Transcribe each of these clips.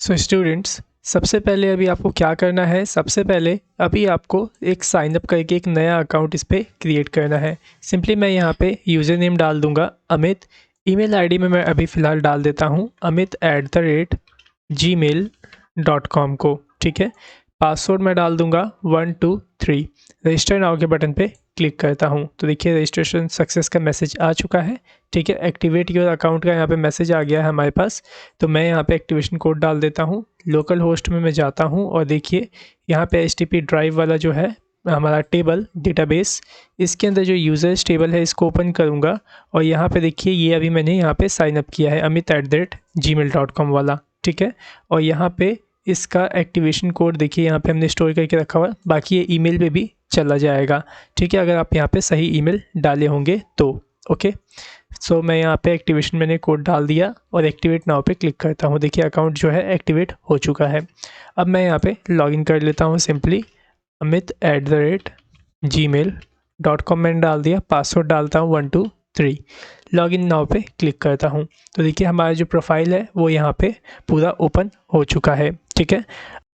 So students, सबसे पहले अभी आपको क्या करना है। सबसे पहले अभी आपको एक साइन अप करके एक नया अकाउंट इस पर क्रिएट करना है। सिंपली मैं यहाँ पे यूज़र नेम डाल दूँगा अमित। ईमेल आईडी में मैं अभी फ़िलहाल डाल देता हूँ amit@gmail.com को। ठीक है, पासवर्ड मैं डाल दूँगा 123। रजिस्टर नाउ के बटन पे क्लिक करता हूँ तो देखिए रजिस्ट्रेशन सक्सेस का मैसेज आ चुका है। ठीक है, एक्टिवेट योर अकाउंट का यहाँ पे मैसेज आ गया है हमारे पास। तो मैं यहाँ पे एक्टिवेशन कोड डाल देता हूँ। लोकल होस्ट में मैं जाता हूँ और देखिए यहाँ पे HTTP ड्राइव वाला जो है हमारा टेबल डेटाबेस, इसके अंदर जो यूज़र्स टेबल है इसको ओपन करूँगा और यहाँ पे देखिए ये अभी मैंने यहाँ पे साइन अप किया है amit@gmail.com वाला। ठीक है, और यहाँ पे इसका एक्टिवेशन कोड देखिए यहाँ पे हमने स्टोर करके रखा हुआ है, बाकी ये ईमेल पे भी चला जाएगा। ठीक है, अगर आप यहाँ पे सही ईमेल डाले होंगे तो। ओके, सो मैं यहाँ पे एक्टिवेशन मैंने कोड डाल दिया और एक्टिवेट नाउ पे क्लिक करता हूँ। देखिए अकाउंट जो है एक्टिवेट हो चुका है। अब मैं यहाँ पे लॉगिन कर लेता हूँ सिंपली amit@gmail.com मैंने डाल दिया, पासवर्ड डालता हूँ 123। लॉगिन नाउ पे क्लिक करता हूँ तो देखिए हमारा जो प्रोफाइल है वो यहाँ पे पूरा ओपन हो चुका है। ठीक है,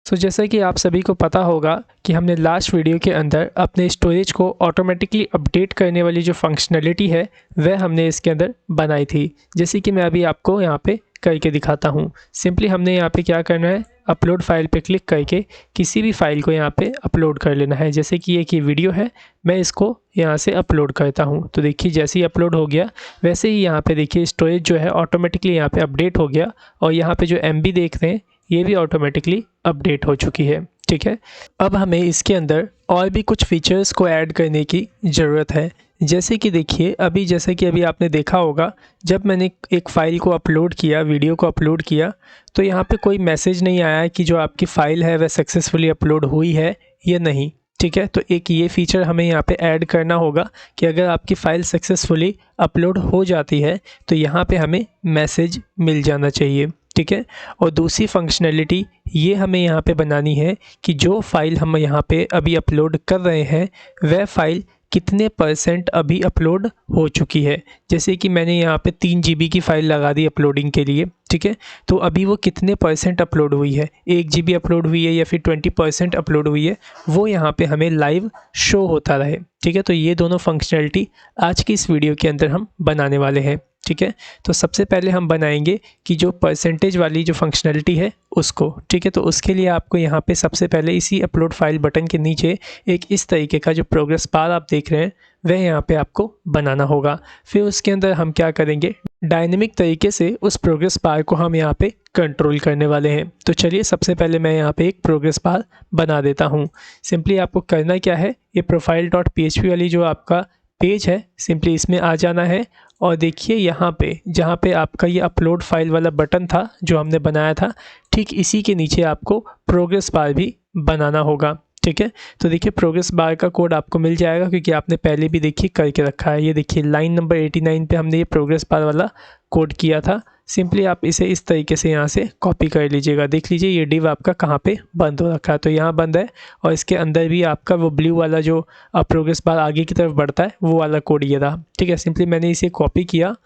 सो जैसा कि आप सभी को पता होगा कि हमने लास्ट वीडियो के अंदर अपने स्टोरेज को ऑटोमेटिकली अपडेट करने वाली जो फंक्शनैलिटी है वह हमने इसके अंदर बनाई थी, जैसे कि मैं अभी आपको यहाँ पे करके दिखाता हूँ। सिंपली हमने यहाँ पे क्या करना है, अपलोड फाइल पे क्लिक करके किसी भी फाइल को यहाँ पे अपलोड कर लेना है। जैसे कि एक ये वीडियो है, मैं इसको यहाँ से अपलोड करता हूँ तो देखिए जैसे ही अपलोड हो गया वैसे ही यहाँ पे देखिए स्टोरेज जो है ऑटोमेटिकली यहाँ पे अपडेट हो गया और यहाँ पे जो MB देख रहे हैं ये भी ऑटोमेटिकली अपडेट हो चुकी है। ठीक है, अब हमें इसके अंदर और भी कुछ फीचर्स को ऐड करने की ज़रूरत है। जैसे कि देखिए अभी आपने देखा होगा जब मैंने एक फ़ाइल को अपलोड किया, वीडियो को अपलोड किया, तो यहाँ पे कोई मैसेज नहीं आया कि जो आपकी फ़ाइल है वह सक्सेसफुली अपलोड हुई है या नहीं। ठीक है, तो एक ये फ़ीचर हमें यहाँ पे ऐड करना होगा कि अगर आपकी फ़ाइल सक्सेसफुली अपलोड हो जाती है तो यहाँ पे हमें मैसेज मिल जाना चाहिए। ठीक है, और दूसरी फंक्शनैलिटी ये हमें यहाँ पे बनानी है कि जो फ़ाइल हम यहाँ पे अभी अपलोड कर रहे हैं वह फ़ाइल कितने % अभी अपलोड हो चुकी है। जैसे कि मैंने यहाँ पे 3 GB की फ़ाइल लगा दी अपलोडिंग के लिए। ठीक है, तो अभी वो कितने % अपलोड हुई है, 1 GB अपलोड हुई है या फिर 20% अपलोड हुई है, वो यहाँ पे हमें लाइव शो होता रहे। ठीक है, तो ये दोनों फंक्शनैलिटी आज की इस वीडियो के अंदर हम बनाने वाले हैं। ठीक है, तो सबसे पहले हम बनाएंगे कि जो परसेंटेज वाली जो फंक्शनैलिटी है उसको। ठीक है, तो उसके लिए आपको यहाँ पे सबसे पहले इसी अपलोड फाइल बटन के नीचे एक इस तरीके का जो प्रोग्रेस बार आप देख रहे हैं वह यहाँ पे आपको बनाना होगा। फिर उसके अंदर हम क्या करेंगे, डायनेमिक तरीके से उस प्रोग्रेस बार को हम यहाँ पे कंट्रोल करने वाले हैं। तो चलिए सबसे पहले मैं यहाँ पे एक प्रोग्रेस बार बना देता हूँ। सिंपली आपको करना क्या है, ये profile.php वाली जो आपका पेज है सिंपली इसमें आ जाना है और देखिए यहाँ पे जहाँ पे आपका ये अपलोड फाइल वाला बटन था जो हमने बनाया था, ठीक इसी के नीचे आपको प्रोग्रेस बार भी बनाना होगा। ठीक है, तो देखिए प्रोग्रेस बार का कोड आपको मिल जाएगा क्योंकि आपने पहले भी देखिए करके रखा है। ये देखिए लाइन नंबर 89 पे हमने ये प्रोग्रेस बार वाला कोड किया था। सिंपली आप इसे इस तरीके से यहाँ से कॉपी कर लीजिएगा। देख लीजिए ये डिव आपका कहाँ पे बंद हो रखा है, तो यहाँ बंद है और इसके अंदर भी आपका वो ब्लू वाला जो प्रोग्रेस बार आगे की तरफ बढ़ता है वो वाला कोड ये रहा। ठीक है, सिंपली मैंने इसे कॉपी किया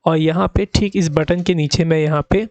और यहाँ पे ठीक इस बटन के नीचे मैं यहाँ पे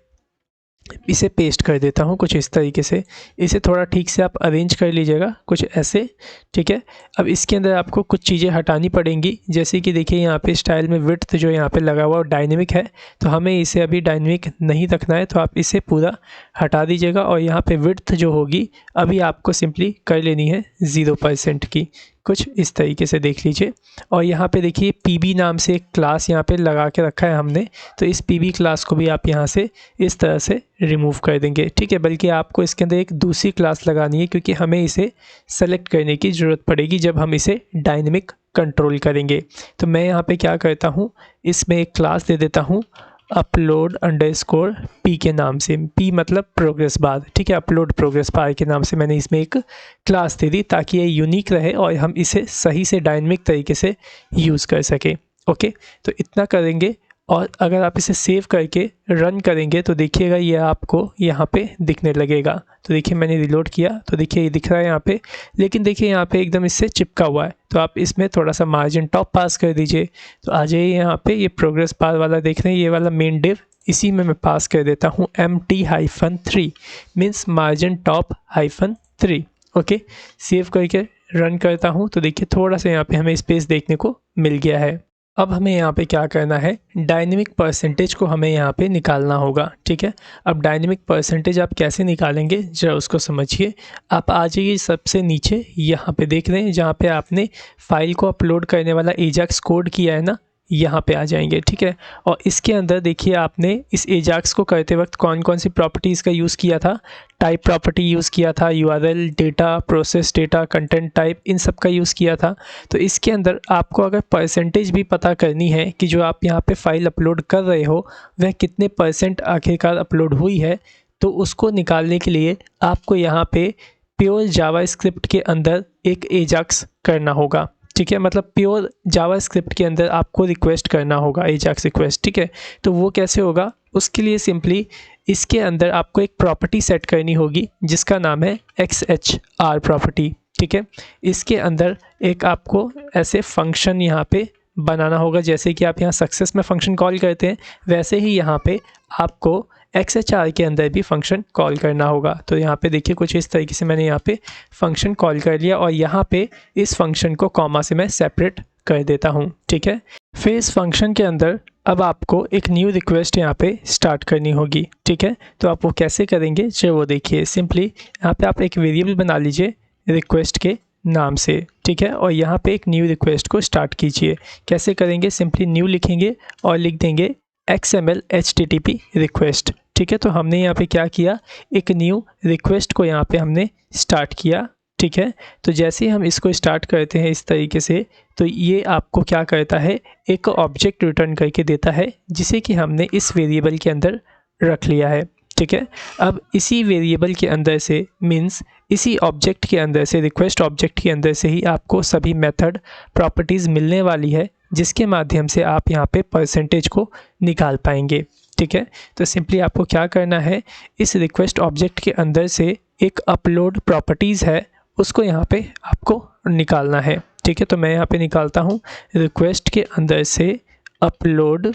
इसे पेस्ट कर देता हूँ कुछ इस तरीके से। इसे थोड़ा ठीक से आप अरेंज कर लीजिएगा कुछ ऐसे। ठीक है, अब इसके अंदर आपको कुछ चीज़ें हटानी पड़ेंगी, जैसे कि देखिए यहाँ पे स्टाइल में विड्थ जो यहाँ पे लगा हुआ है डायनेमिक है, तो हमें इसे अभी डायनेमिक नहीं रखना है, तो आप इसे पूरा हटा दीजिएगा और यहाँ पे विड्थ जो होगी अभी आपको सिंपली कर लेनी है 0% की, कुछ इस तरीके से देख लीजिए। और यहाँ पे देखिए PB नाम से एक क्लास यहाँ पे लगा के रखा है हमने, तो इस PB क्लास को भी आप यहाँ से इस तरह से रिमूव कर देंगे। ठीक है, बल्कि आपको इसके अंदर एक दूसरी क्लास लगानी है क्योंकि हमें इसे सेलेक्ट करने की ज़रूरत पड़ेगी जब हम इसे डायनेमिक कंट्रोल करेंगे। तो मैं यहाँ पे क्या करता हूँ, इसमें एक क्लास दे देता हूँ upload_p के नाम से। p मतलब प्रोग्रेस बार। ठीक है, अपलोड प्रोग्रेस बार के नाम से मैंने इसमें एक क्लास दे दी ताकि ये यूनिक रहे और हम इसे सही से डायनेमिक तरीके से यूज़ कर सकें। ओके, तो इतना करेंगे और अगर आप इसे सेव करके रन करेंगे तो देखिएगा ये आपको यहाँ पे दिखने लगेगा। तो देखिए मैंने रिलोड किया तो देखिए ये दिख रहा है यहाँ पे, लेकिन देखिए यहाँ पे एकदम इससे चिपका हुआ है, तो आप इसमें थोड़ा सा मार्जिन टॉप पास कर दीजिए तो आ जाइए यहाँ पे। ये प्रोग्रेस बार वाला देख रहे हैं, ये वाला मेन डिव इसी में मैं पास कर देता हूँ MT-3 means margin top -3। Okay, save करके रन करता हूँ तो देखिए थोड़ा सा यहाँ पे हमें स्पेस देखने को मिल गया है। अब हमें यहाँ पे क्या करना है, डायनेमिक परसेंटेज को हमें यहाँ पे निकालना होगा। ठीक है, अब डायनेमिक परसेंटेज आप कैसे निकालेंगे जरा उसको समझिए। आप आ जाइए सबसे नीचे, यहाँ पे देख रहे हैं जहाँ पे आपने फाइल को अपलोड करने वाला एजाक्स कोड किया है ना, यहाँ पे आ जाएंगे। ठीक है, और इसके अंदर देखिए आपने इस एजाक्स को करते वक्त कौन कौन सी प्रॉपर्टीज़ का यूज़ किया था। टाइप प्रॉपर्टी यूज़ किया था, URL, data, process data, content type, इन सब का यूज़ किया था। तो इसके अंदर आपको अगर परसेंटेज भी पता करनी है कि जो आप यहाँ पे फाइल अपलोड कर रहे हो वह कितने % आखिरकार अपलोड हुई है, तो उसको निकालने के लिए आपको यहाँ पे प्योर जावास्क्रिप्ट के अंदर एक एजाक्स करना होगा। ठीक है, मतलब प्योर जावास्क्रिप्ट के अंदर आपको रिक्वेस्ट करना होगा एजाक्स रिक्वेस्ट। ठीक है, तो वो कैसे होगा, उसके लिए सिंपली इसके अंदर आपको एक प्रॉपर्टी सेट करनी होगी जिसका नाम है XHR प्रॉपर्टी। ठीक है, इसके अंदर एक आपको ऐसे फंक्शन यहाँ पे बनाना होगा, जैसे कि आप यहाँ सक्सेस में फंक्शन कॉल करते हैं वैसे ही यहाँ पे आपको XHR के अंदर भी फंक्शन कॉल करना होगा। तो यहाँ पे देखिए कुछ इस तरीके से मैंने यहाँ पे फंक्शन कॉल कर लिया और यहाँ पे इस फंक्शन को कॉमा से मैं सेपरेट कर देता हूँ। ठीक है, फिर इस फंक्शन के अंदर अब आपको एक न्यू रिक्वेस्ट यहाँ पे स्टार्ट करनी होगी। ठीक है, तो आप वो कैसे करेंगे चलो वो देखिए। सिंपली यहाँ पे आप एक वेरिएबल बना लीजिए रिक्वेस्ट के नाम से। ठीक है, और यहाँ पे एक न्यू रिक्वेस्ट को स्टार्ट कीजिए। कैसे करेंगे, सिंपली न्यू लिखेंगे और लिख देंगे XML HTTP रिक्वेस्ट। ठीक है, तो हमने यहाँ पे क्या किया, एक न्यू रिक्वेस्ट को यहाँ पे हमने स्टार्ट किया। ठीक है, तो जैसे ही हम इसको स्टार्ट करते हैं इस तरीके से, तो ये आपको क्या करता है, एक ऑब्जेक्ट रिटर्न करके देता है जिसे कि हमने इस वेरिएबल के अंदर रख लिया है। ठीक है, अब इसी वेरिएबल के अंदर से मीन्स इसी ऑब्जेक्ट के अंदर से, रिक्वेस्ट ऑब्जेक्ट के अंदर से ही आपको सभी मेथड प्रॉपर्टीज़ मिलने वाली है जिसके माध्यम से आप यहाँ पे परसेंटेज को निकाल पाएंगे। ठीक है, तो सिंपली आपको क्या करना है, इस रिक्वेस्ट ऑब्जेक्ट के अंदर से एक अपलोड प्रॉपर्टीज़ है उसको यहाँ पे आपको निकालना है। ठीक है, तो मैं यहाँ पे निकालता हूँ रिक्वेस्ट के अंदर से अपलोड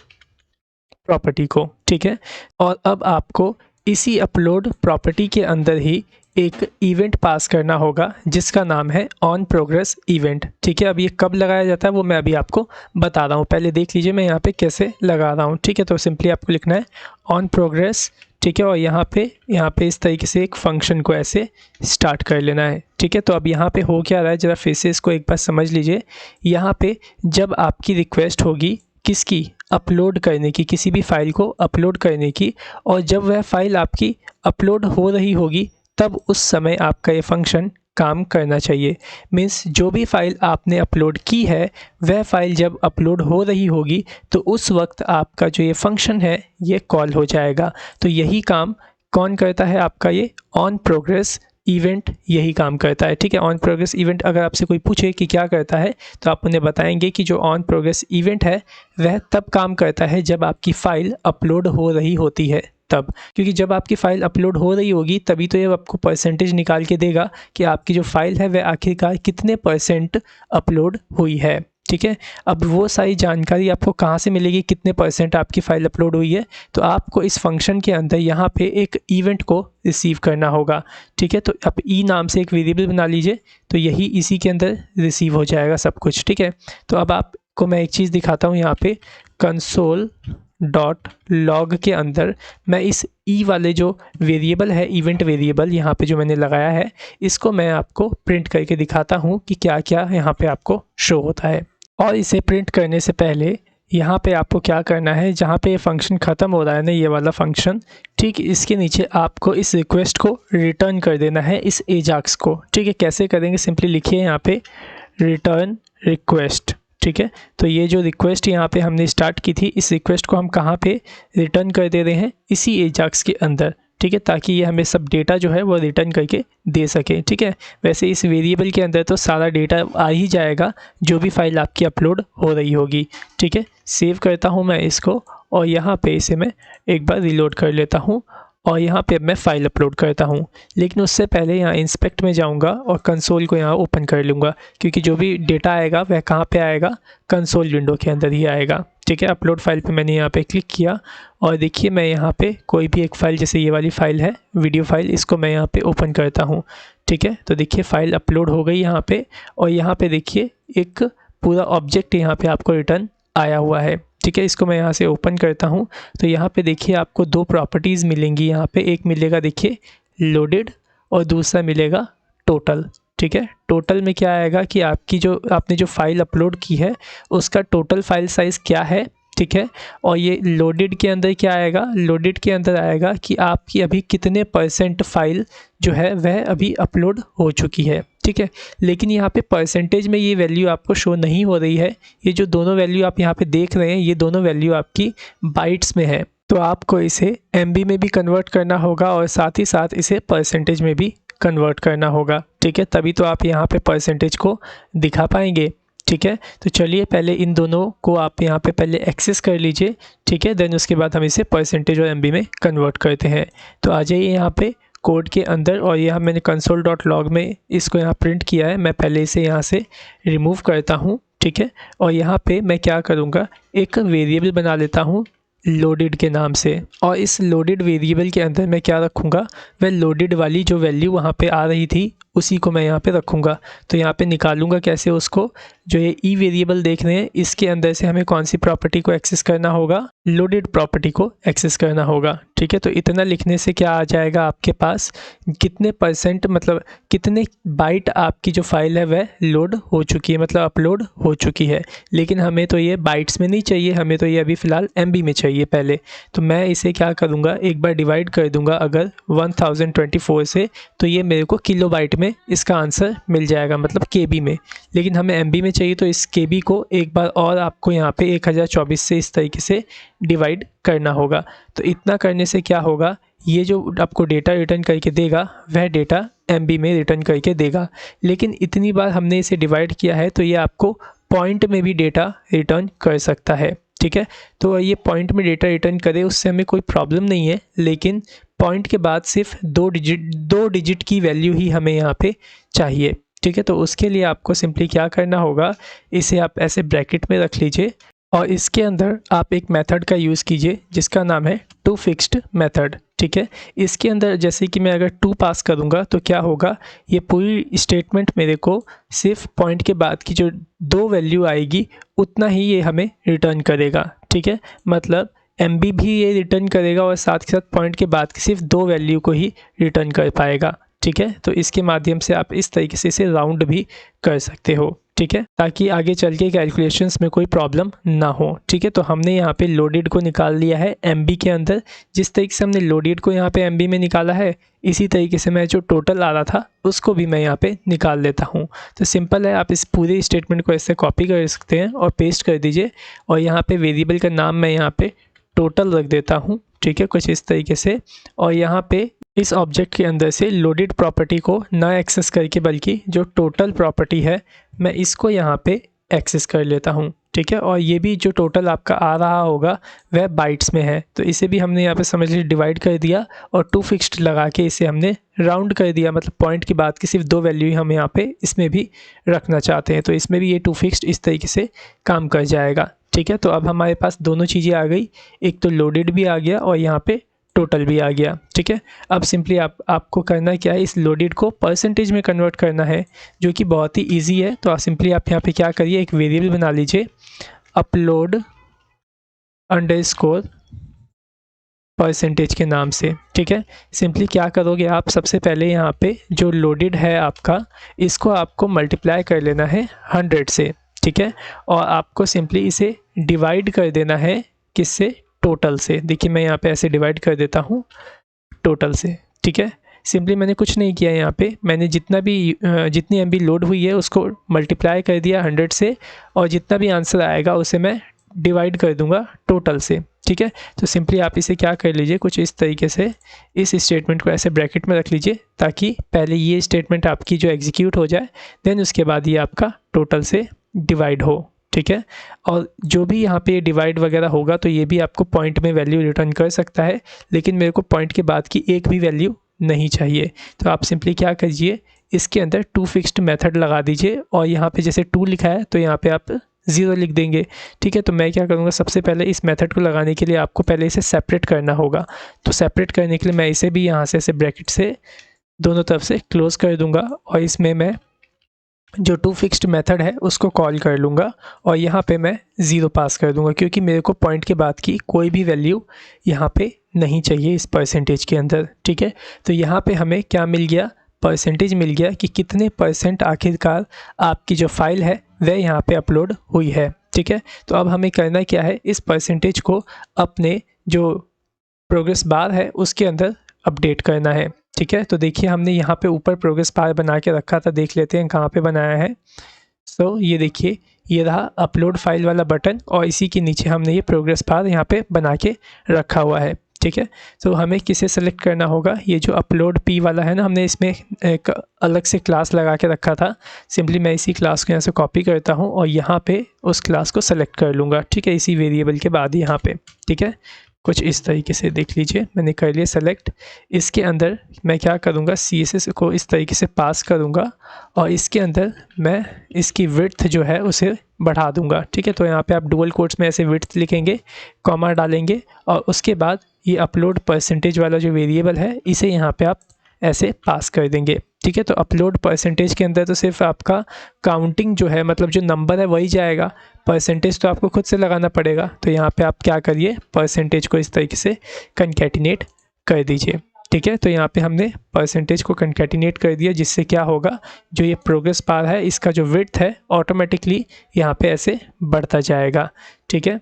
प्रॉपर्टी को। ठीक है, और अब आपको इसी अपलोड प्रॉपर्टी के अंदर ही एक इवेंट पास करना होगा जिसका नाम है ऑन प्रोग्रेस इवेंट। ठीक है, अब ये कब लगाया जाता है वो मैं अभी आपको बता रहा हूँ, पहले देख लीजिए मैं यहाँ पे कैसे लगा रहा हूँ। ठीक है, तो सिंपली आपको लिखना है ऑन प्रोग्रेस। ठीक है, और यहाँ पे इस तरीके से एक फंक्शन को ऐसे स्टार्ट कर लेना है। ठीक है, तो अब यहाँ पे हो क्या रहा है ज़रा फिर से इसको एक बार समझ लीजिए। यहाँ पे जब आपकी रिक्वेस्ट होगी किसकी, अपलोड करने की, किसी भी फाइल को अपलोड करने की, और जब वह फाइल आपकी अपलोड हो रही होगी तब उस समय आपका ये फंक्शन काम करना चाहिए। मीन्स जो भी फाइल आपने अपलोड की है वह फाइल जब अपलोड हो रही होगी तो उस वक्त आपका जो ये फंक्शन है ये कॉल हो जाएगा। तो यही काम कौन करता है, आपका ये ऑन प्रोग्रेस इवेंट यही काम करता है। ठीक है, ऑन प्रोग्रेस इवेंट अगर आपसे कोई पूछे कि क्या करता है तो आप उन्हें बताएंगे कि जो ऑन प्रोग्रेस इवेंट है वह तब काम करता है जब आपकी फ़ाइल अपलोड हो रही होती है तब, क्योंकि जब आपकी फ़ाइल अपलोड हो रही होगी तभी तो ये आपको परसेंटेज निकाल के देगा कि आपकी जो फ़ाइल है वह आखिरकार कितने % अपलोड हुई है। ठीक है, अब वो सारी जानकारी आपको कहाँ से मिलेगी, कितने % आपकी फ़ाइल अपलोड हुई है, तो आपको इस फंक्शन के अंदर यहाँ पे एक इवेंट को रिसीव करना होगा। ठीक है, तो आप ई नाम से एक वेरिएबल बना लीजिए, तो यही इसी के अंदर रिसीव हो जाएगा सब कुछ। ठीक है, तो अब आपको मैं एक चीज़ दिखाता हूँ, यहाँ पे console.log के अंदर मैं इस ई वाले जो वेरिएबल है, इवेंट वेरिएबल यहाँ पे जो मैंने लगाया है, इसको मैं आपको प्रिंट करके दिखाता हूँ कि क्या क्या यहाँ पे आपको शो होता है। और इसे प्रिंट करने से पहले यहाँ पे आपको क्या करना है, जहाँ पे ये फंक्शन ख़त्म हो रहा है ना, ये वाला फंक्शन, ठीक इसके नीचे आपको इस रिक्वेस्ट को रिटर्न कर देना है, इस एजाक्स को। ठीक है, कैसे करेंगे, सिंपली लिखिए यहाँ पे रिटर्न रिक्वेस्ट। ठीक है, तो ये जो रिक्वेस्ट यहाँ पे हमने स्टार्ट की थी, इस रिक्वेस्ट को हम कहाँ पे रिटर्न कर दे रहे हैं, इसी एजाक्स के अंदर। ठीक है, ताकि ये हमें सब डेटा जो है वो रिटर्न करके दे सके। ठीक है, वैसे इस वेरिएबल के अंदर तो सारा डेटा आ ही जाएगा जो भी फाइल आपकी अपलोड हो रही होगी। ठीक है, सेव करता हूँ मैं इसको और यहाँ पे इसे मैं एक बार रिलोड कर लेता हूँ और यहाँ पे मैं फ़ाइल अपलोड करता हूँ। लेकिन उससे पहले यहाँ इंस्पेक्ट में जाऊँगा और कंसोल को यहाँ ओपन कर लूँगा, क्योंकि जो भी डेटा आएगा वह कहाँ पे आएगा, कंसोल विंडो के अंदर ही आएगा। ठीक है। अपलोड फाइल पे मैंने यहाँ पे क्लिक किया और देखिए मैं यहाँ पे कोई भी एक फ़ाइल, जैसे ये वाली फ़ाइल है वीडियो फाइल, इसको मैं यहाँ पे ओपन करता हूँ, ठीक है। तो देखिए फ़ाइल अपलोड हो गई यहाँ पे, और यहाँ पे देखिए एक पूरा ऑब्जेक्ट यहाँ पे आपको रिटर्न आया हुआ है, ठीक है। इसको मैं यहाँ से ओपन करता हूँ तो यहाँ पे देखिए आपको दो प्रॉपर्टीज़ मिलेंगी यहाँ पे। एक मिलेगा देखिए लोडेड और दूसरा मिलेगा टोटल, ठीक है। टोटल में क्या आएगा कि आपकी जो आपने जो फ़ाइल अपलोड की है उसका टोटल फाइल साइज़ क्या है, ठीक है। और ये लोडेड के अंदर क्या आएगा, लोडेड के अंदर आएगा कि आपकी अभी कितने % फाइल जो है वह अभी अपलोड हो चुकी है, ठीक है। लेकिन यहाँ पे परसेंटेज में ये वैल्यू आपको शो नहीं हो रही है। ये जो दोनों वैल्यू आप यहाँ पे देख रहे हैं, ये दोनों वैल्यू आपकी बाइट्स में है, तो आपको इसे MB में भी कन्वर्ट करना होगा और साथ ही साथ इसे परसेंटेज में भी कन्वर्ट करना होगा, ठीक है। तभी तो आप यहाँ पे परसेंटेज को दिखा पाएंगे, ठीक है। तो चलिए पहले इन दोनों को आप यहाँ पे पहले एक्सेस कर लीजिए, ठीक है। देन उसके बाद हम इसे परसेंटेज और MB में कन्वर्ट करते हैं। तो आ जाइए यहाँ पे कोड के अंदर, और यहाँ मैंने console.log में इसको यहाँ प्रिंट किया है। मैं पहले इसे यहाँ से रिमूव करता हूँ, ठीक है। और यहाँ पे मैं क्या करूँगा, एक वेरिएबल बना लेता हूँ लोडेड के नाम से, और इस लोडेड वेरिएबल के अंदर मैं क्या रखूँगा, वह लोडेड वाली जो वैल्यू वहाँ पे आ रही थी उसी को मैं यहाँ पे रखूँगा। तो यहाँ पे निकालूँगा कैसे उसको, जो ये ई वेरिएबल देख रहे हैं इसके अंदर से हमें कौन सी प्रॉपर्टी को एक्सेस करना होगा, लोडेड प्रॉपर्टी को एक्सेस करना होगा, ठीक है। तो इतना लिखने से क्या आ जाएगा आपके पास, कितने % मतलब कितने बाइट आपकी जो फाइल है वह लोड हो चुकी है, मतलब अपलोड हो चुकी है। लेकिन हमें तो ये बाइट्स में नहीं चाहिए, हमें तो ये अभी फ़िलहाल MB में चाहिए पहले। तो मैं इसे क्या करूँगा, एक बार डिवाइड कर दूँगा अगर 1024 से, तो ये मेरे को किलोबाइट में इसका आंसर मिल जाएगा, मतलब KB में। लेकिन हमें MB में चाहिए, तो इस KB को एक बार और आपको यहाँ पे 1024 से इस तरीके से डिवाइड करना होगा। तो इतना करने से क्या होगा, ये जो आपको डेटा रिटर्न करके देगा वह डेटा MB में रिटर्न करके देगा। लेकिन इतनी बार हमने इसे डिवाइड किया है तो ये आपको पॉइंट में भी डेटा रिटर्न कर सकता है, ठीक है। तो ये पॉइंट में डेटा रिटर्न करे उससे हमें कोई प्रॉब्लम नहीं है, लेकिन पॉइंट के बाद सिर्फ दो डिजिट की वैल्यू ही हमें यहाँ पे चाहिए, ठीक है। तो उसके लिए आपको सिंपली क्या करना होगा, इसे आप ऐसे ब्रैकेट में रख लीजिए और इसके अंदर आप एक मेथड का यूज़ कीजिए जिसका नाम है toFixed मेथड, ठीक है। इसके अंदर जैसे कि मैं अगर 2 पास करूँगा तो क्या होगा, ये पूरी स्टेटमेंट मेरे को सिर्फ पॉइंट के बाद की जो 2 वैल्यू आएगी उतना ही ये हमें रिटर्न करेगा, ठीक है। मतलब MB भी ये रिटर्न करेगा और साथ के साथ पॉइंट के बाद की सिर्फ 2 वैल्यू को ही रिटर्न कर पाएगा, ठीक है। तो इसके माध्यम से आप इस तरीके से इसे राउंड भी कर सकते हो, ठीक है, ताकि आगे चल के कैलकुलेशंस में कोई प्रॉब्लम ना हो, ठीक है। तो हमने यहाँ पे लोडेड को निकाल लिया है MB के अंदर। जिस तरीके से हमने लोडेड को यहाँ पे MB में निकाला है, इसी तरीके से मैं जो टोटल आ रहा था उसको भी मैं यहाँ पे निकाल लेता हूँ। तो सिंपल है, आप इस पूरे स्टेटमेंट को ऐसे कॉपी कर सकते हैं और पेस्ट कर दीजिए। और यहाँ पे वेरिएबल का नाम मैं यहाँ पे टोटल रख देता हूँ, ठीक है, कुछ इस तरीके से। और यहाँ पे इस ऑब्जेक्ट के अंदर से लोडेड प्रॉपर्टी को ना एक्सेस करके बल्कि जो टोटल प्रॉपर्टी है मैं इसको यहाँ पे एक्सेस कर लेता हूँ, ठीक है। और ये भी जो टोटल आपका आ रहा होगा वह बाइट्स में है, तो इसे भी हमने यहाँ पे समझ लीजिए डिवाइड कर दिया और toFixed लगा के इसे हमने राउंड कर दिया। मतलब पॉइंट की बात की सिर्फ 2 वैल्यू ही हम यहाँ पे इसमें भी रखना चाहते हैं, तो इसमें भी ये toFixed इस तरीके से काम कर जाएगा, ठीक है। तो अब हमारे पास दोनों चीज़ें आ गई, एक तो लोडेड भी आ गया और यहाँ पे टोटल भी आ गया, ठीक है। अब सिंपली आपको करना क्या है, इस लोडेड को परसेंटेज में कन्वर्ट करना है, जो कि बहुत ही इजी है। तो सिंपली आप यहाँ पे क्या करिए, एक वेरिएबल बना लीजिए अपलोड अंडरस्कोर परसेंटेज के नाम से, ठीक है। सिंपली क्या करोगे आप, सबसे पहले यहाँ पे जो लोडेड है आपका, इसको आपको मल्टीप्लाई कर लेना है 100 से, ठीक है। और आपको सिंपली इसे डिवाइड कर देना है किससे, टोटल से। देखिए मैं यहाँ पे ऐसे डिवाइड कर देता हूँ टोटल से, ठीक है। सिंपली मैंने कुछ नहीं किया, यहाँ पे मैंने जितनी MB लोड हुई है उसको मल्टीप्लाई कर दिया 100 से, और जितना भी आंसर आएगा उसे मैं डिवाइड कर दूंगा टोटल से, ठीक है। तो सिंपली आप इसे क्या कर लीजिए, कुछ इस तरीके से इस स्टेटमेंट को ऐसे ब्रैकेट में रख लीजिए ताकि पहले ये स्टेटमेंट आपकी जो एग्जीक्यूट हो जाए, देन उसके बाद ये आपका टोटल से डिवाइड हो, ठीक है। और जो भी यहाँ पे डिवाइड वगैरह होगा तो ये भी आपको पॉइंट में वैल्यू रिटर्न कर सकता है, लेकिन मेरे को पॉइंट के बाद की एक भी वैल्यू नहीं चाहिए। तो आप सिंपली क्या कीजिए, इसके अंदर toFixed मेथड लगा दीजिए और यहाँ पे जैसे 2 लिखा है तो यहाँ पे आप 0 लिख देंगे। ठीक है, तो मैं क्या करूँगा, सबसे पहले इस मेथड को लगाने के लिए आपको पहले इसे सेपरेट करना होगा। तो सेपरेट करने के लिए मैं इसे भी यहाँ से ऐसे ब्रैकेट से दोनों तरफ से क्लोज़ कर दूँगा और इसमें मैं जो टू फिक्स्ड मेथड है उसको कॉल कर लूँगा और यहाँ पे मैं 0 पास कर दूँगा, क्योंकि मेरे को पॉइंट के बाद की कोई भी वैल्यू यहाँ पे नहीं चाहिए इस परसेंटेज के अंदर। ठीक है, तो यहाँ पे हमें क्या मिल गया, परसेंटेज मिल गया कि कितने % आखिरकार आपकी जो फाइल है वह यहाँ पे अपलोड हुई है। ठीक है, तो अब हमें करना क्या है, इस परसेंटेज को अपने जो प्रोग्रेस बार है उसके अंदर अपडेट करना है। ठीक है, तो देखिए हमने यहाँ पे ऊपर प्रोग्रेस बार बना के रखा था, देख लेते हैं कहाँ पे बनाया है। सो ये देखिए, ये रहा अपलोड फाइल वाला बटन और इसी के नीचे हमने ये प्रोग्रेस बार यहाँ पे बना के रखा हुआ है। ठीक है, तो हमें किसे सेलेक्ट करना होगा, ये जो अपलोड पी वाला है ना, हमने इसमें एक अलग से क्लास लगा के रखा था। सिंपली मैं इसी क्लास को यहाँ से कॉपी करता हूँ और यहाँ पे उस क्लास को सेलेक्ट कर लूँगा। ठीक है, इसी वेरिएबल के बाद यहाँ पे। ठीक है, कुछ इस तरीके से देख लीजिए, मैंने कर लिया सेलेक्ट। इसके अंदर मैं क्या करूँगा, CSS को इस तरीके से पास करूँगा और इसके अंदर मैं इसकी विड्थ जो है उसे बढ़ा दूँगा। ठीक है, तो यहाँ पे आप डुअल कोट्स में ऐसे विड्थ लिखेंगे, कॉमा डालेंगे और उसके बाद ये अपलोड परसेंटेज वाला जो वेरिएबल है इसे यहाँ पे आप ऐसे पास कर देंगे। ठीक है, तो अपलोड परसेंटेज के अंदर तो सिर्फ आपका काउंटिंग जो है, मतलब जो नंबर है वही जाएगा, परसेंटेज तो आपको खुद से लगाना पड़ेगा। तो यहाँ पे आप क्या करिए, परसेंटेज को इस तरीके से कंकैटिनेट कर दीजिए। ठीक है, तो यहाँ पे हमने परसेंटेज को कंकैटिनेट कर दिया, जिससे क्या होगा, जो ये प्रोग्रेस बार है इसका जो विड्थ है ऑटोमेटिकली यहाँ पे ऐसे बढ़ता जाएगा। ठीक है,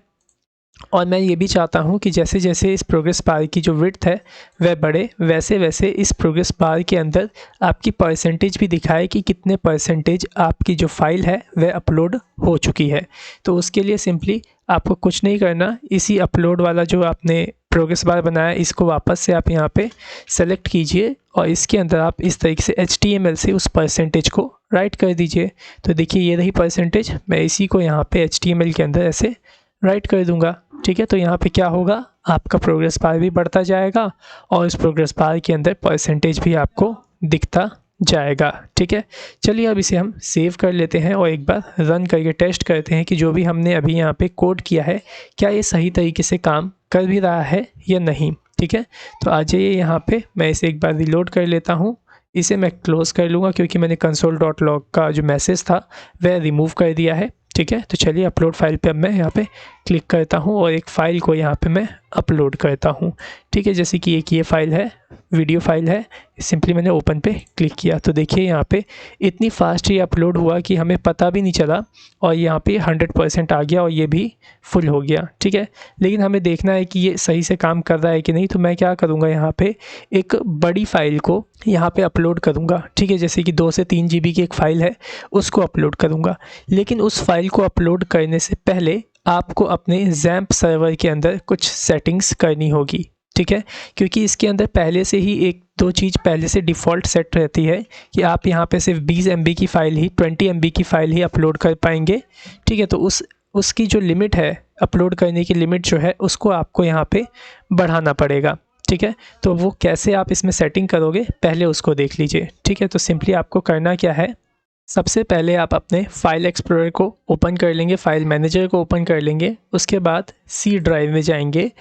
और मैं ये भी चाहता हूँ कि जैसे जैसे इस प्रोग्रेस बार की जो विड्थ है वह बढ़े, वैसे वैसे इस प्रोग्रेस बार के अंदर आपकी परसेंटेज भी दिखाए कि कितने % आपकी जो फाइल है वह अपलोड हो चुकी है। तो उसके लिए सिंपली आपको कुछ नहीं करना, इसी अपलोड वाला जो आपने प्रोग्रेस बार बनाया इसको वापस से आप यहाँ पे सेलेक्ट कीजिए और इसके अंदर आप इस तरीके से HTML से उस परसेंटेज को राइट कर दीजिए। तो देखिए ये रही परसेंटेज, मैं इसी को यहाँ पे HTML के अंदर ऐसे राइट कर दूंगा। ठीक है, तो यहाँ पे क्या होगा, आपका प्रोग्रेस बार भी बढ़ता जाएगा और इस प्रोग्रेस बार के अंदर परसेंटेज भी आपको दिखता जाएगा। ठीक है, चलिए अब इसे हम सेव कर लेते हैं और एक बार रन करके टेस्ट करते हैं कि जो भी हमने अभी यहाँ पे कोड किया है क्या ये सही तरीके से काम कर भी रहा है या नहीं। ठीक है, तो आ जाइए यहाँ पे, मैं इसे एक बार रिलोड कर लेता हूँ। इसे मैं क्लोज़ कर लूँगा क्योंकि मैंने console.log का जो मैसेज था वह रिमूव कर दिया है। ठीक है, तो चलिए अपलोड फाइल पे अब मैं यहाँ पे क्लिक करता हूँ और एक फ़ाइल को यहाँ पे मैं अपलोड करता हूँ। ठीक है, जैसे कि एक ये फ़ाइल है, वीडियो फाइल है, सिंपली मैंने ओपन पे क्लिक किया तो देखिए यहाँ पे इतनी फास्ट ये अपलोड हुआ कि हमें पता भी नहीं चला और यहाँ पे 100% आ गया और ये भी फुल हो गया। ठीक है, लेकिन हमें देखना है कि ये सही से काम कर रहा है कि नहीं, तो मैं क्या करूँगा, यहाँ पे एक बड़ी फ़ाइल को यहाँ पे अपलोड करूँगा। ठीक है, जैसे कि 2 से 3 GB की एक फ़ाइल है उसको अपलोड करूँगा, लेकिन उस फाइल को अपलोड करने से पहले आपको अपने XAMPP सर्वर के अंदर कुछ सेटिंग्स करनी होगी। ठीक है, क्योंकि इसके अंदर पहले से ही 1-2 चीज़ पहले से डिफ़ॉल्ट सेट रहती है कि आप यहाँ पे सिर्फ 20 MB की फ़ाइल ही, 20 MB की फ़ाइल ही अपलोड कर पाएंगे। ठीक है, तो उसकी जो लिमिट है, अपलोड करने की लिमिट जो है उसको आपको यहाँ पे बढ़ाना पड़ेगा। ठीक है, तो वो कैसे आप इसमें सेटिंग करोगे पहले उसको देख लीजिए। ठीक है, तो सिंपली आपको करना क्या है, सबसे पहले आप अपने फाइल एक्सप्लोरर को ओपन कर लेंगे, फाइल मैनेजर को ओपन कर लेंगे, उसके बाद C ड्राइव में जाएंगे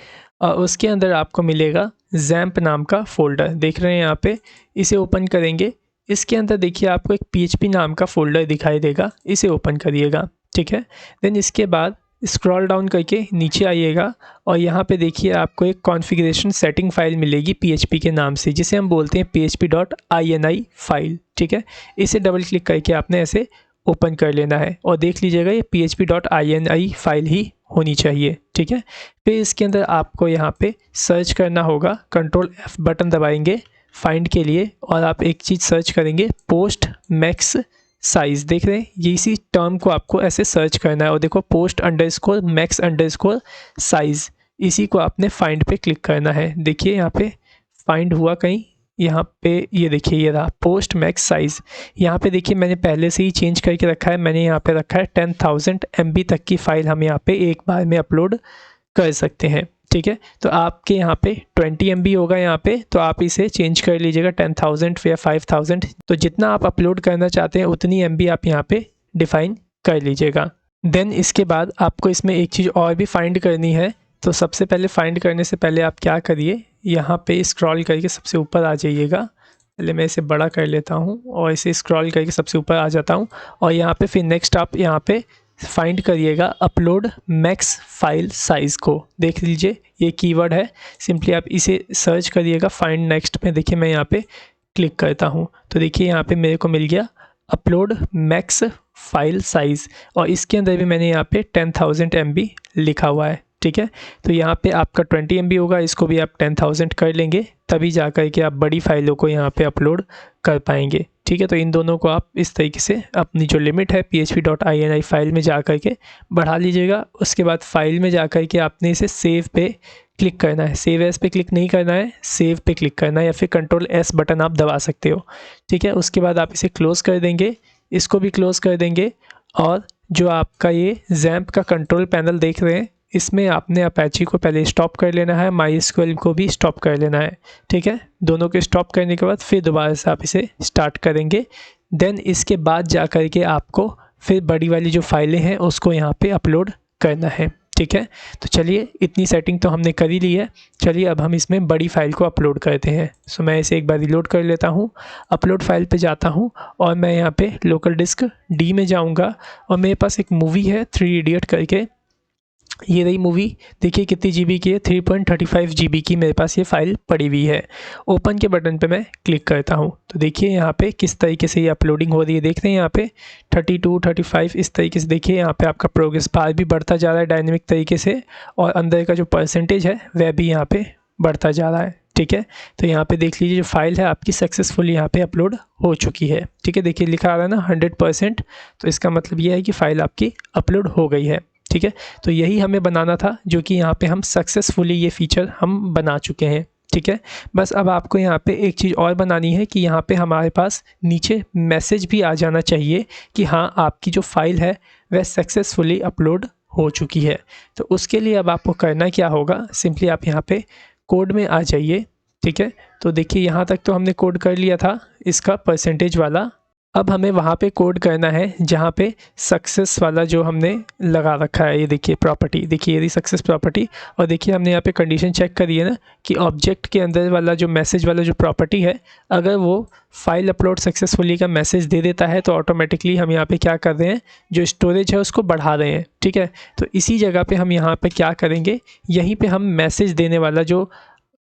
और उसके अंदर आपको मिलेगा XAMPP नाम का फ़ोल्डर, देख रहे हैं यहाँ पे, इसे ओपन करेंगे। इसके अंदर देखिए आपको एक PHP नाम का फ़ोल्डर दिखाई देगा, इसे ओपन करिएगा। ठीक है, देन इसके बाद स्क्रॉल डाउन करके नीचे आइएगा और यहाँ पे देखिए आपको एक कॉन्फ़िगरेशन सेटिंग फ़ाइल मिलेगी PHP के नाम से, जिसे हम बोलते हैं php.ini फ़ाइल। ठीक है, इसे डबल क्लिक करके आपने ऐसे ओपन कर लेना है और देख लीजिएगा ये php.ini फ़ाइल ही होनी चाहिए। ठीक है, फिर इसके अंदर आपको यहाँ पे सर्च करना होगा, Ctrl+F बटन दबाएंगे फाइंड के लिए और आप एक चीज़ सर्च करेंगे, पोस्ट मैक्स साइज़, देख रहे हैं, ये इसी टर्म को आपको ऐसे सर्च करना है और देखो post_max_size, इसी को आपने फाइंड पे क्लिक करना है। देखिए यहाँ पे फाइंड हुआ कहीं, यहाँ पे ये देखिए ये रहा पोस्ट मैक्स साइज़। यहाँ पे देखिए मैंने पहले से ही चेंज करके रखा है, मैंने यहाँ पे रखा है 10,000 MB तक की फ़ाइल हम यहाँ पे एक बार में अपलोड कर सकते हैं। ठीक है, तो आपके यहाँ पे 20 MB होगा यहाँ पे, तो आप इसे चेंज कर लीजिएगा 10,000 या 5,000, तो जितना आप अपलोड करना चाहते हैं उतनी MB आप यहाँ पे डिफ़ाइन कर लीजिएगा। देन इसके बाद आपको इसमें एक चीज़ और भी फाइंड करनी है। तो सबसे पहले फाइंड करने से पहले आप क्या करिए, यहाँ पे स्क्रॉल करके सबसे ऊपर आ जाइएगा। पहले मैं इसे बड़ा कर लेता हूँ और इसे स्क्रॉल करके सबसे ऊपर आ जाता हूँ। और यहाँ पे फिर नेक्स्ट आप यहाँ पे फाइंड करिएगा अपलोड मैक्स फाइल साइज़ को। देख लीजिए ये कीवर्ड है, सिंपली आप इसे सर्च करिएगा फाइंड नेक्स्ट में। देखिए मैं यहाँ पे क्लिक करता हूँ तो देखिए यहाँ पे मेरे को मिल गया अपलोड मैक्स फाइल साइज़, और इसके अंदर भी मैंने यहाँ पे 10,000 MB लिखा हुआ है। ठीक है, तो यहाँ पे आपका 20 MB होगा, इसको भी आप 10,000 कर लेंगे, तभी जा कर के आप बड़ी फाइलों को यहाँ पे अपलोड कर पाएंगे। ठीक है, तो इन दोनों को आप इस तरीके से अपनी जो लिमिट है php.ini फाइल में जा कर के बढ़ा लीजिएगा। उसके बाद फाइल में जा कर के आपने इसे सेव पे क्लिक करना है। सेव एज पे क्लिक नहीं करना है, सेव पे क्लिक करना है, या फिर Ctrl+S बटन आप दबा सकते हो। ठीक है, उसके बाद आप इसे क्लोज़ कर देंगे, इसको भी क्लोज़ कर देंगे। और जो आपका ये XAMPP का कंट्रोल पैनल देख रहे हैं, इसमें आपने अपैची को पहले स्टॉप कर लेना है, MySQL को भी स्टॉप कर लेना है। ठीक है, दोनों को स्टॉप करने के बाद फिर दोबारा से आप इसे स्टार्ट करेंगे। देन इसके बाद जा कर के आपको फिर बड़ी वाली जो फाइलें हैं उसको यहाँ पे अपलोड करना है। ठीक है, तो चलिए इतनी सेटिंग तो हमने कर ही ली है। चलिए अब हम इसमें बड़ी फाइल को अपलोड करते हैं। सो मैं इसे एक बार रिलोड कर लेता हूँ, अपलोड फाइल पे जाता हूँ और मैं यहाँ पे लोकल डिस्क D में जाऊँगा और मेरे पास एक मूवी है 3 इडियट करके। ये रही मूवी, देखिए कितनी GB की है, 3.35 GB की मेरे पास ये फ़ाइल पड़ी हुई है। ओपन के बटन पे मैं क्लिक करता हूँ तो देखिए यहाँ पे किस तरीके से ये अपलोडिंग हो रही है। देख रहे हैं यहाँ पे 32, 35 इस तरीके से। देखिए यहाँ पे आपका प्रोग्रेस बार भी बढ़ता जा रहा है डायनेमिक तरीके से, और अंदर का जो परसेंटेज है वह भी यहाँ पे बढ़ता जा रहा है। ठीक है, तो यहाँ पे देख लीजिए जो फाइल है आपकी सक्सेसफुली यहाँ पे अपलोड हो चुकी है। ठीक है, देखिए लिखा आ रहा है ना 100%, तो इसका मतलब ये है कि फ़ाइल आपकी अपलोड हो गई है। ठीक है, तो यही हमें बनाना था, जो कि यहाँ पे हम सक्सेसफुली ये फीचर हम बना चुके हैं। ठीक है, बस अब आपको यहाँ पे एक चीज़ और बनानी है कि यहाँ पे हमारे पास नीचे मैसेज भी आ जाना चाहिए कि हाँ आपकी जो फाइल है वह सक्सेसफुली अपलोड हो चुकी है। तो उसके लिए अब आपको करना क्या होगा, सिंपली आप यहाँ पे कोड में आ जाइए। ठीक है, तो देखिए यहाँ तक तो हमने कोड कर लिया था इसका परसेंटेज वाला। अब हमें वहाँ पे कोड करना है जहाँ पे सक्सेस वाला जो हमने लगा रखा है। ये देखिए प्रॉपर्टी, देखिए ये सक्सेस प्रॉपर्टी, और देखिए हमने यहाँ पे कंडीशन चेक करी है ना कि ऑब्जेक्ट के अंदर वाला जो मैसेज वाला जो प्रॉपर्टी है, अगर वो फाइल अपलोड सक्सेसफुली का मैसेज दे देता है तो ऑटोमेटिकली हम यहाँ पे क्या कर रहे हैं, जो स्टोरेज है उसको बढ़ा रहे हैं। ठीक है, तो इसी जगह पे हम यहाँ पे क्या करेंगे, यहीं पे हम मैसेज देने वाला जो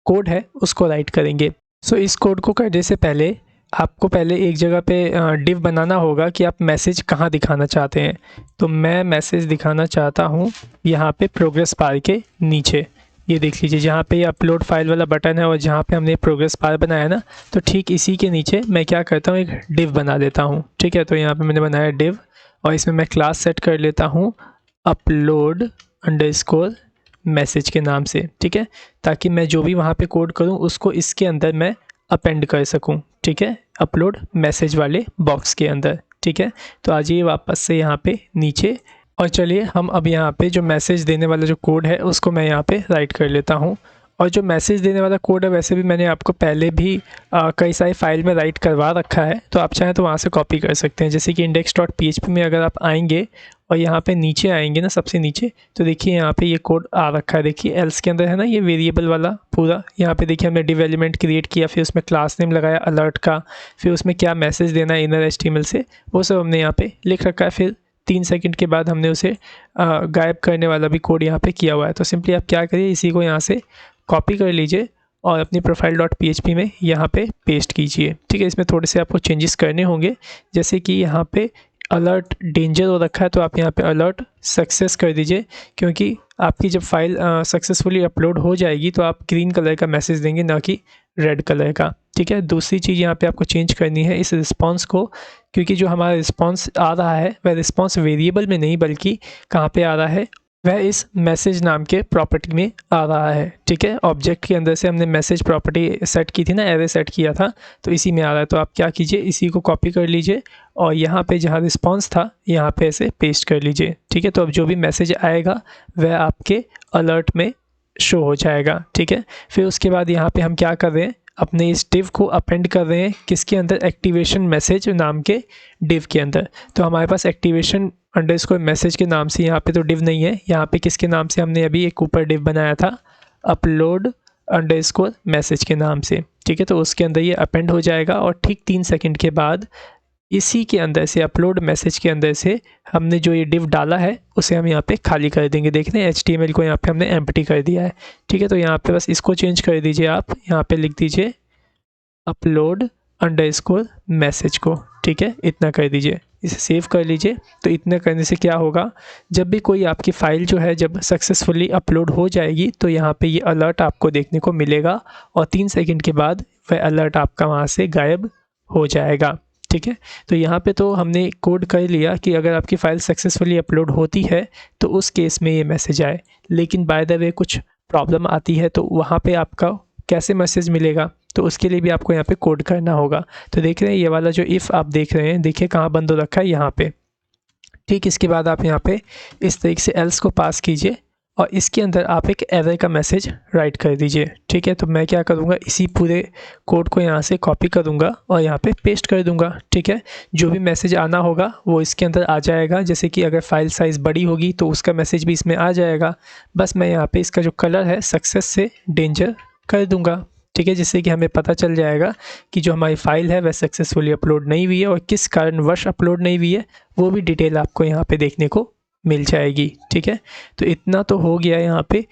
कोड है उसको राइट करेंगे। सो इस कोड को करने से पहले आपको पहले एक जगह पे डिव बनाना होगा कि आप मैसेज कहाँ दिखाना चाहते हैं। तो मैं मैसेज दिखाना चाहता हूँ यहाँ पे प्रोग्रेस बार के नीचे। ये देख लीजिए जहाँ पे ये अपलोड फाइल वाला बटन है और जहाँ पे हमने प्रोग्रेस बार बनाया ना, तो ठीक इसी के नीचे मैं क्या करता हूँ, एक डिव बना देता हूँ। ठीक है, तो यहाँ पे मैंने बनाया डिव, और इसमें मैं क्लास सेट कर लेता हूँ अपलोड अंडरस्कोर मैसेज के नाम से। ठीक है, ताकि मैं जो भी वहाँ पे कोड करूँ उसको इसके अंदर मैं अपेंड कर सकूँ। ठीक है, अपलोड मैसेज वाले बॉक्स के अंदर। ठीक है, तो आ जाइए वापस से यहाँ पे नीचे, और चलिए हम अब यहाँ पे जो मैसेज देने वाला जो कोड है उसको मैं यहाँ पे राइट कर लेता हूँ। और जो मैसेज देने वाला कोड है वैसे भी मैंने आपको पहले भी कई सारी फाइल में राइट करवा रखा है, तो आप चाहें तो वहाँ से कॉपी कर सकते हैं। जैसे कि index.php में अगर आप आएंगे और यहाँ पे नीचे आएंगे ना, सबसे नीचे, तो देखिए यहाँ पे ये कोड आ रखा है। देखिए एल्स के अंदर है ना ये वेरिएबल वाला पूरा, यहाँ पे देखिए हमने डिव एलिमेंट क्रिएट किया, फिर उसमें क्लास नेम लगाया अलर्ट का, फिर उसमें क्या मैसेज देना है इनर HTML से वो सब हमने यहाँ पे लिख रखा है। फिर 3 सेकंड के बाद हमने उसे गायब करने वाला भी कोड यहाँ पे किया हुआ है। तो सिंपली आप क्या करिए, इसी को यहाँ से कॉपी कर लीजिए और अपनी profile.php में यहाँ पे पेस्ट कीजिए। ठीक है, इसमें थोड़े से आपको चेंजेस करने होंगे, जैसे कि यहाँ पे अलर्ट डेंजर हो रखा है तो आप यहाँ पे अलर्ट सक्सेस कर दीजिए, क्योंकि आपकी जब फाइल सक्सेसफुली अपलोड हो जाएगी तो आप ग्रीन कलर का मैसेज देंगे, ना कि रेड कलर का। ठीक है, दूसरी चीज़ यहाँ पे आपको चेंज करनी है इस रिस्पॉन्स को, क्योंकि जो हमारा रिस्पॉन्स आ रहा है वह रिस्पॉन्स वेरिएबल में नहीं बल्कि कहाँ पे आ रहा है, वह इस मैसेज नाम के प्रॉपर्टी में आ रहा है। ठीक है, ऑब्जेक्ट के अंदर से हमने मैसेज प्रॉपर्टी सेट की थी ना, एरे सेट किया था, तो इसी में आ रहा है। तो आप क्या कीजिए, इसी को कॉपी कर लीजिए और यहाँ पे जहाँ रिस्पॉन्स था यहाँ पे ऐसे पेस्ट कर लीजिए। ठीक है, तो अब जो भी मैसेज आएगा वह आपके अलर्ट में शो हो जाएगा। ठीक है, फिर उसके बाद यहाँ पे हम क्या कर रहे हैं, अपने इस डिव को अपेंड कर रहे हैं किसके अंदर, एक्टिवेशन मैसेज नाम के डिव के अंदर। तो हमारे पास एक्टिवेशन अंडरस्कोर मैसेज के नाम से यहाँ पे तो डिव नहीं है, यहाँ पे किसके नाम से हमने अभी एक ऊपर डिव बनाया था, अपलोड अंडरस्कोर मैसेज के नाम से, ठीक है। तो उसके अंदर ये अपेंड हो जाएगा और ठीक 3 सेकंड के बाद इसी के अंदर से अपलोड मैसेज के अंदर से हमने जो ये डिव डाला है उसे हम यहाँ पे खाली कर देंगे। देख रहे हैं HTML को यहाँ पे हमने एम्प्टी कर दिया है, ठीक है। तो यहाँ पे बस इसको चेंज कर दीजिए, आप यहाँ पे लिख दीजिए अपलोड अंडरस्कोर मैसेज को, ठीक है, इतना कर दीजिए, इसे सेव कर लीजिए। तो इतना करने से क्या होगा, जब भी कोई आपकी फ़ाइल जो है जब सक्सेसफुली अपलोड हो जाएगी तो यहाँ पे ये अलर्ट आपको देखने को मिलेगा और 3 सेकंड के बाद वह अलर्ट आपका वहाँ से गायब हो जाएगा, ठीक है। तो यहाँ पे तो हमने कोड कर लिया कि अगर आपकी फ़ाइल सक्सेसफुली अपलोड होती है तो उस केस में ये मैसेज आए, लेकिन बाय द वे कुछ प्रॉब्लम आती है तो वहाँ पे आपका कैसे मैसेज मिलेगा, तो उसके लिए भी आपको यहाँ पे कोड करना होगा। तो देख रहे हैं ये वाला जो इफ़ आप देख रहे हैं, देखिए कहाँ बंद हो रखा है, यहाँ पे, ठीक। इसके बाद आप यहाँ पे इस तरीके से एल्स को पास कीजिए और इसके अंदर आप एक एरर का मैसेज राइट कर दीजिए, ठीक है। तो मैं क्या करूँगा, इसी पूरे कोड को यहाँ से कॉपी करूँगा और यहाँ पे पेस्ट कर दूँगा, ठीक है। जो भी मैसेज आना होगा वो इसके अंदर आ जाएगा, जैसे कि अगर फाइल साइज़ बड़ी होगी तो उसका मैसेज भी इसमें आ जाएगा। बस मैं यहाँ पे इसका जो कलर है सक्सेस से डेंजर कर दूँगा, ठीक है, जिससे कि हमें पता चल जाएगा कि जो हमारी फ़ाइल है वह सक्सेसफुली अपलोड नहीं हुई है और किस कारणवश अपलोड नहीं हुई है वो भी डिटेल आपको यहाँ पे देखने को मिल जाएगी, ठीक है। तो इतना तो हो गया यहाँ पे,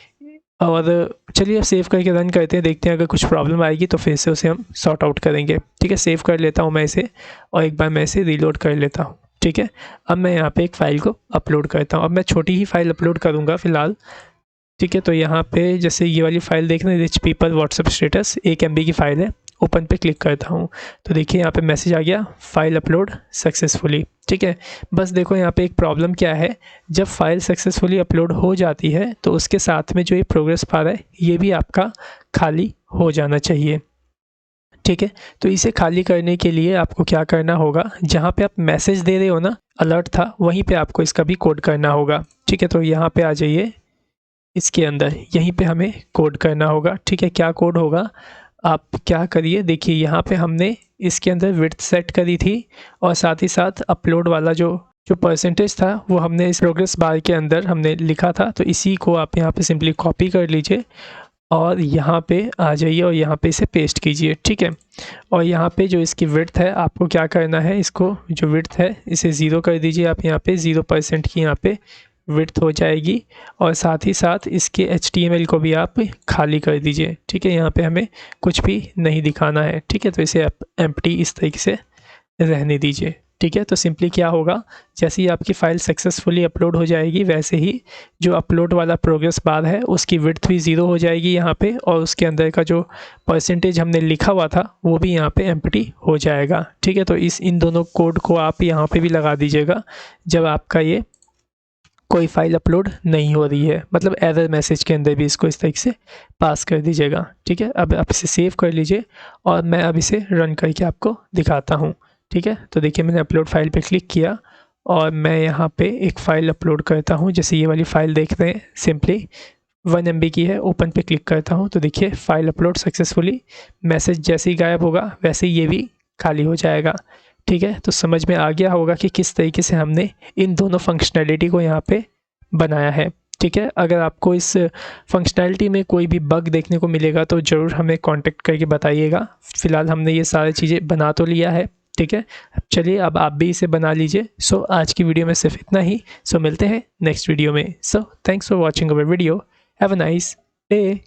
और चलिए अब सेव करके रन करते हैं, देखते हैं अगर कुछ प्रॉब्लम आएगी तो फिर से उसे हम सॉर्ट आउट करेंगे, ठीक है। सेव कर लेता हूँ मैं इसे और एक बार मैं इसे रीलोड कर लेता हूँ, ठीक है। अब मैं यहाँ पे एक फ़ाइल को अपलोड करता हूँ, अब मैं छोटी ही फ़ाइल अपलोड करूँगा फ़िलहाल, ठीक है। तो यहाँ पे जैसे ये वाली फ़ाइल देख रहे हैं, rich people WhatsApp status 1 MB की फ़ाइल है, ओपन पे क्लिक करता हूँ तो देखिए यहाँ पे मैसेज आ गया, फ़ाइल अपलोड सक्सेसफुली, ठीक है। बस देखो यहाँ पे एक प्रॉब्लम क्या है, जब फाइल सक्सेसफुली अपलोड हो जाती है तो उसके साथ में जो ये प्रोग्रेस बार है ये भी आपका खाली हो जाना चाहिए, ठीक है। तो इसे खाली करने के लिए आपको क्या करना होगा, जहाँ पे आप मैसेज दे रहे हो ना, अलर्ट था, वहीं पे आपको इसका भी कोड करना होगा, ठीक है। तो यहाँ पे आ जाइए, इसके अंदर यहीं पे हमें कोड करना होगा, ठीक है। क्या कोड होगा, आप क्या करिए, देखिए यहाँ पे हमने इसके अंदर विड्थ सेट करी थी और साथ ही साथ अपलोड वाला जो परसेंटेज था वो हमने इस प्रोग्रेस बार के अंदर हमने लिखा था। तो इसी को आप यहाँ पे सिंपली कॉपी कर लीजिए और यहाँ पे आ जाइए और यहाँ पे इसे पेस्ट कीजिए, ठीक है। और यहाँ पे जो इसकी विड्थ है आपको क्या करना है, इसको जो विड्थ है इसे 0 कर दीजिए आप, यहाँ पे 0% की यहाँ पे विड्थ हो जाएगी और साथ ही साथ इसके HTML को भी आप खाली कर दीजिए, ठीक है। यहाँ पे हमें कुछ भी नहीं दिखाना है, ठीक है। तो इसे आप एम्प्टी इस तरीके से रहने दीजिए, ठीक है। तो सिंपली क्या होगा, जैसे ही आपकी फ़ाइल सक्सेसफुली अपलोड हो जाएगी वैसे ही जो अपलोड वाला प्रोग्रेस बार है उसकी विड्थ भी 0 हो जाएगी यहाँ पे और उसके अंदर का जो परसेंटेज हमने लिखा हुआ था वो भी यहाँ पे एम्प्टी हो जाएगा, ठीक है। तो इन दोनों कोड को आप यहाँ पे भी लगा दीजिएगा जब आपका ये कोई फ़ाइल अपलोड नहीं हो रही है, मतलब एरर मैसेज के अंदर भी इसको इस तरीके से पास कर दीजिएगा, ठीक है। अब आप इसे सेव कर लीजिए और मैं अब इसे रन करके आपको दिखाता हूँ, ठीक है। तो देखिए मैंने अपलोड फाइल पे क्लिक किया और मैं यहाँ पे एक फ़ाइल अपलोड करता हूँ, जैसे ये वाली फ़ाइल देख रहे हैं, सिंपली 1 MB की है, ओपन पे क्लिक करता हूँ तो देखिए फ़ाइल अपलोड सक्सेसफुली, मैसेज जैसे ही गायब होगा वैसे ही ये भी खाली हो जाएगा, ठीक है। तो समझ में आ गया होगा कि किस तरीके से हमने इन दोनों फंक्शनैलिटी को यहाँ पे बनाया है, ठीक है। अगर आपको इस फंक्शनैलिटी में कोई भी बग देखने को मिलेगा तो ज़रूर हमें कांटेक्ट करके बताइएगा। फ़िलहाल हमने ये सारी चीज़ें बना तो लिया है, ठीक है। चलिए अब आप भी इसे बना लीजिए। सो आज की वीडियो में सिर्फ इतना ही। सो मिलते हैं नेक्स्ट वीडियो में। So thanks for watching our video. Have a nice day.